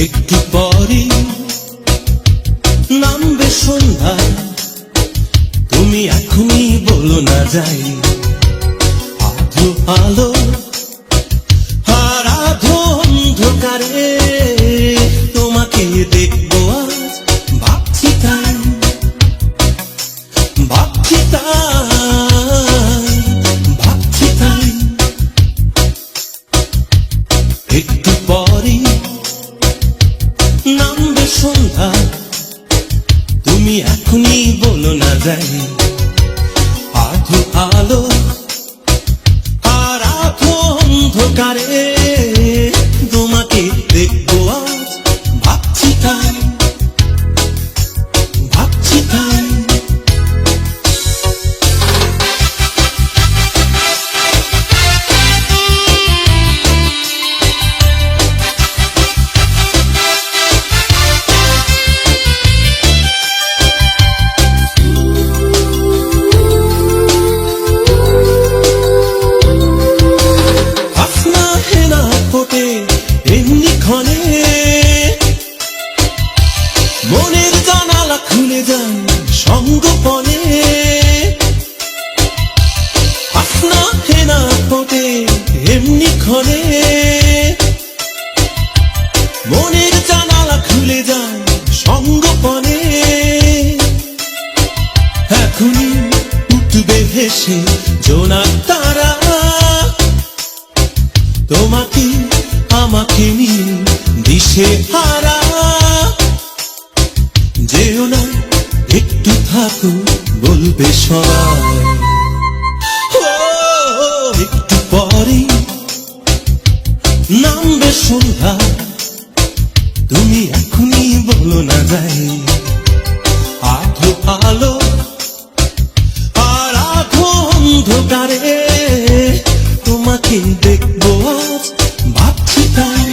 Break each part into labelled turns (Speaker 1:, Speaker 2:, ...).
Speaker 1: একটু পরই নামবে সন্ধ্যা, তুমি এখনই বলো না যাই। আধো আলো আর আধো অন্ধকারে তোমাকে দেখবো আজ, ভাবছি তাই, ভাবছি তাই, ভাবছি তাই। একটু পরই নামবে সন্ধ্যা, তুমি এখনই বলো না যাই। আধো আলো আর আধো অন্ধকারে তোমাকে দেখবো আজ, ভাবছি তাই, ভাবছি তাই। এমনি ক্ষণে মনের জানালা খুলে যায় সঙ্গোপনে, আসনা হেনা ফোটে এমনি ক্ষণে মনের জানালা খুলে যায় সঙ্গোপনে। এখনই উঠবে হেসে জোনাক তারা, তোমাকে আমাকে নিয়ে দিশে হারা। যেও না একটু থাকো বলবে সবাই, একটু পরে নামবে সন্ধ্যা, তুমি এখনই বলো না যাই। আধো আলো আর আধো অন্ধকারে তোমাকে দেখবো আজ, ভাবছি তাই,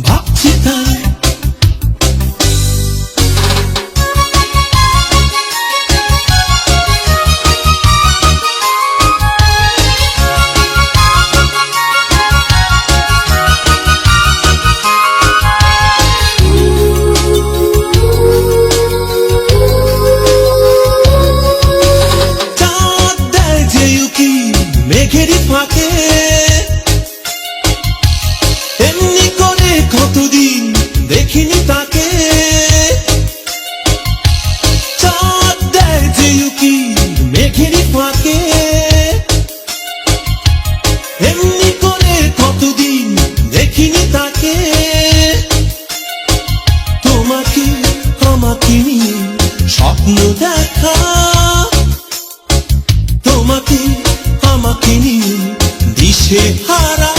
Speaker 1: ভাবছি তাই। চাঁদ দেয় যে উকি মেঘেরই ফাঁকে, এমনি করে কতদিন দেখিনি তাকে। চাঁদ দেয় যে উকি মেঘেরই ফাঁকে, এমনি করে কতদিন দেখিনি তাকে। তোমাকে আমাকে নিয়ে স্বপ্ন দেখা, তোমাকে আমাকে নিয়ে দিশে হারা।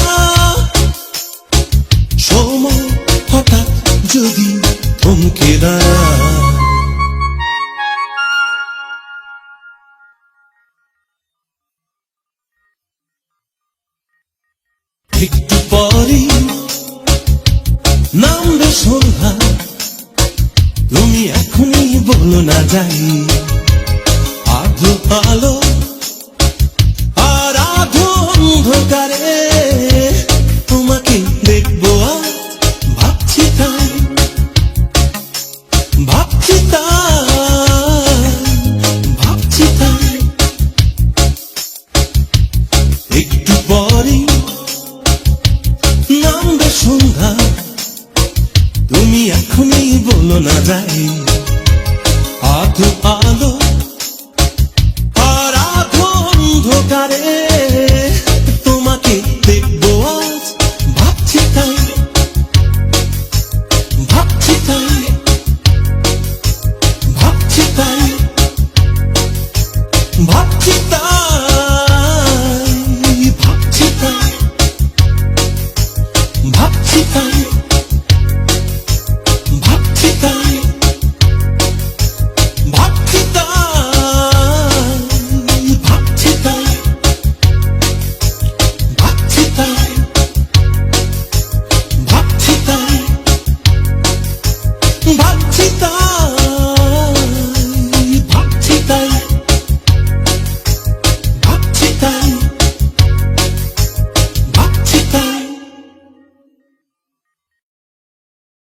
Speaker 1: সময় হঠাৎ যদি থমকে দাঁড়ায়, একটু পরেই নামবে সন্ধ্যা, তুমি এখনই বলো না যাই। আধো আলো আর আধো অন্ধকারে তোমাকে দেখবো আজ, ভাবছি তাই, ভাবছি তাই, ভাবছি তাই। একটু পরেই নামবে সন্ধ্যা, তুমি এখনই বলো না যাই। আধো আলো